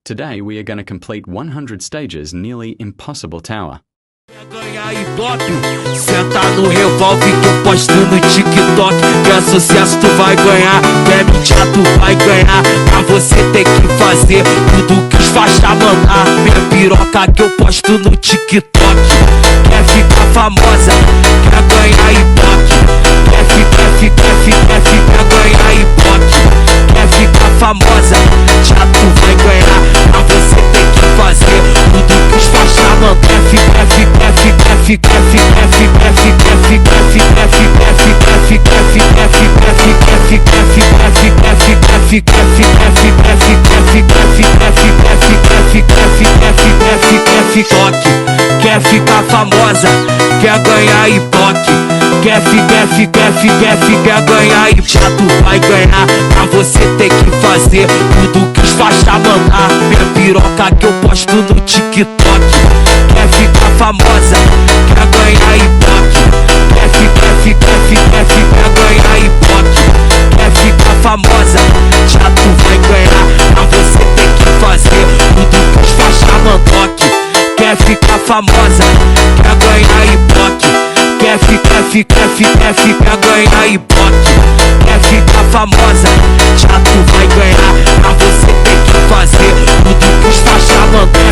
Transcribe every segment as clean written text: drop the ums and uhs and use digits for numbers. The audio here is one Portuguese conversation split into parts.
Today we are going to complete 100 stages nearly impossible tower. Ganhar ibope, senta no revolve que eu posto no TikTok. Que é sucesso tu vai ganhar, quer mentir tu vai ganhar. Pra você tem que fazer tudo que os faixa mandar. Minha piroca que eu posto no TikTok. Quer ficar famosa, quer ganhar ibope. Quer ganhar ibope. Quer ficar famosa, já tu vai ganhar. Pra você tem que fazer tudo que os faixa mandar. Quer ficar famosa, quer ganhar ibope. Quer ganhar e já tu vai ganhar. Pra você tem que fazer tudo que os faixa mandar. Minha piroca que eu posto no TikTok. Quer ficar famosa, quer ganhar ibope. Quer ganhar ibope. Quer ficar famosa, já tu vai ganhar. Pra você tem que fazer tudo que os faixa mandar. Quer ficar famosa, quer ganhar ibope. Quer ganhar ibope. Quer ficar famosa, já tu vai ganhar. Pra você tem que fazer tudo que os faixa mandar.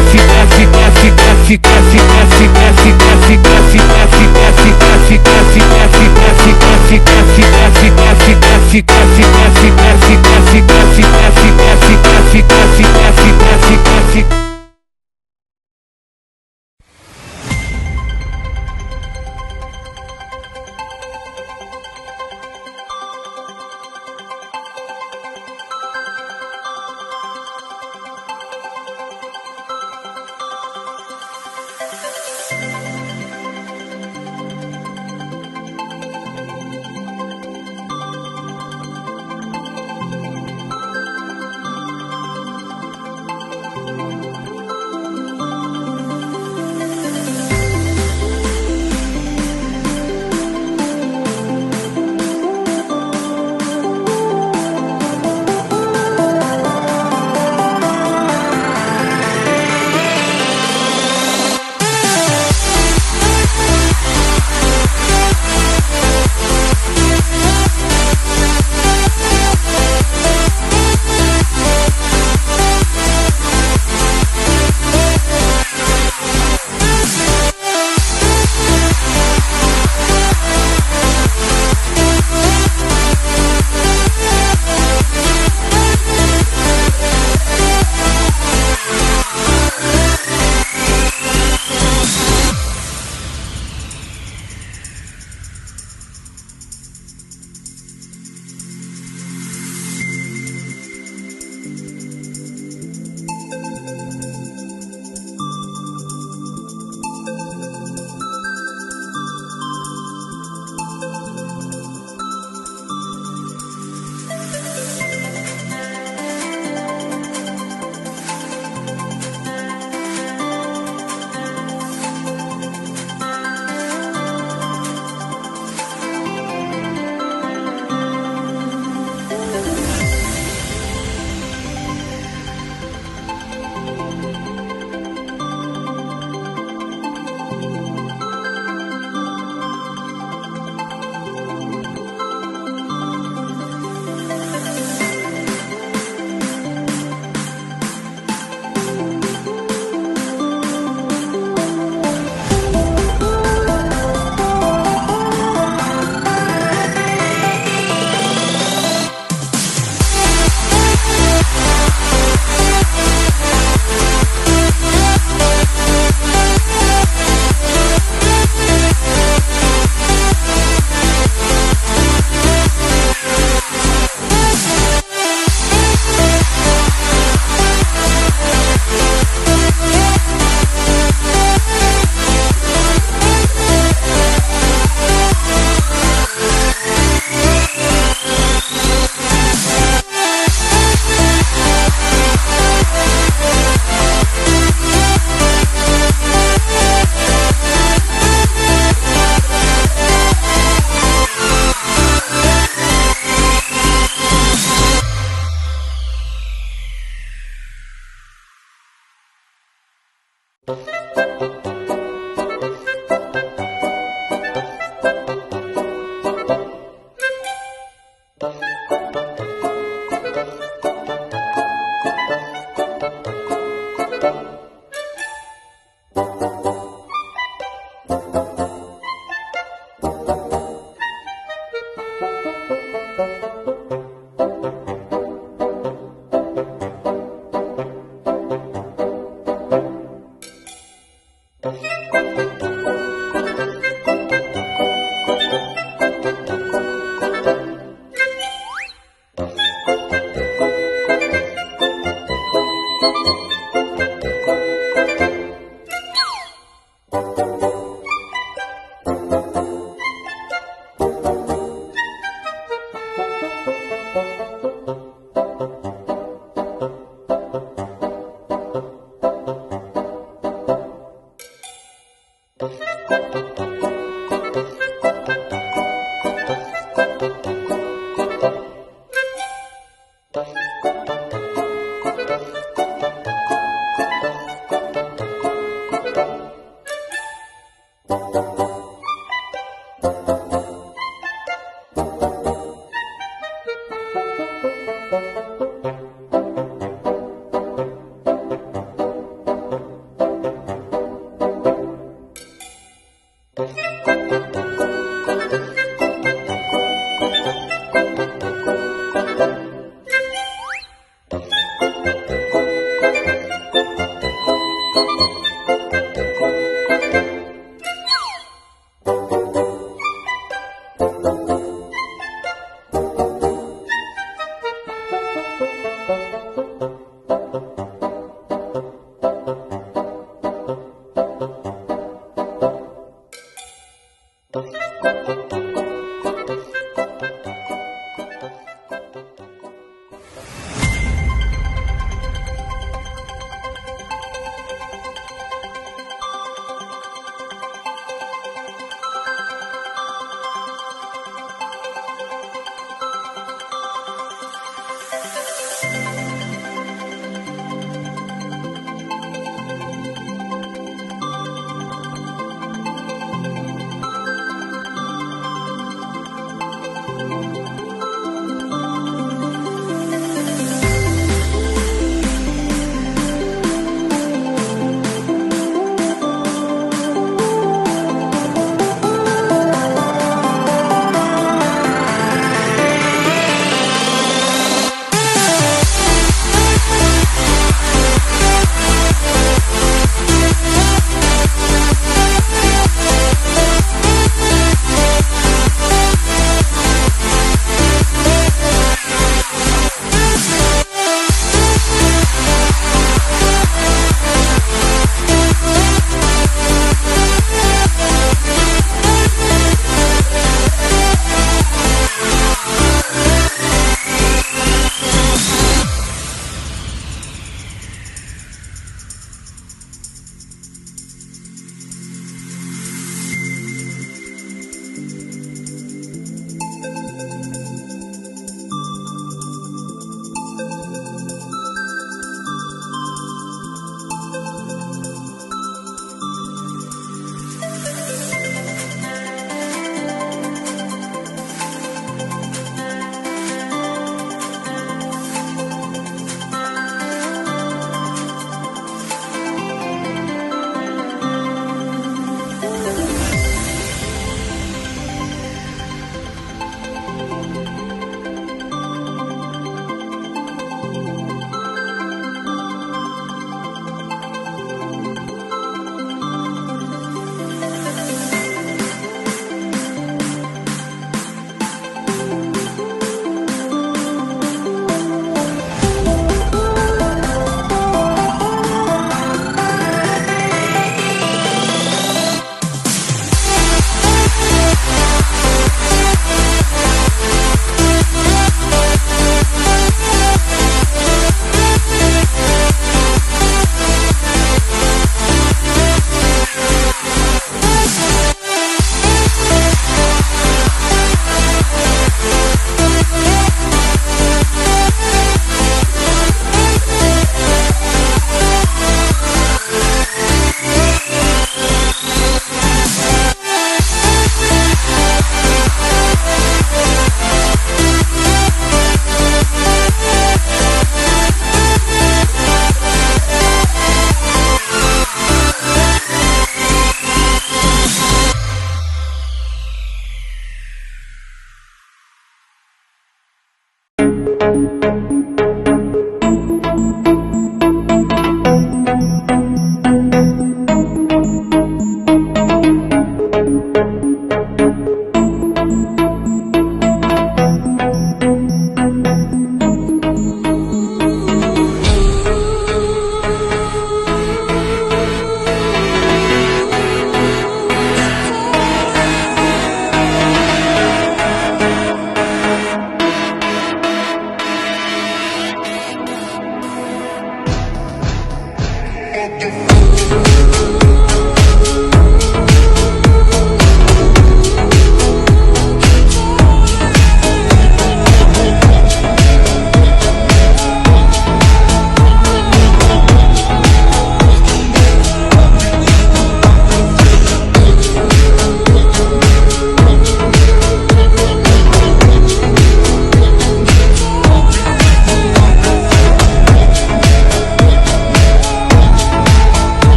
fuck, fuck.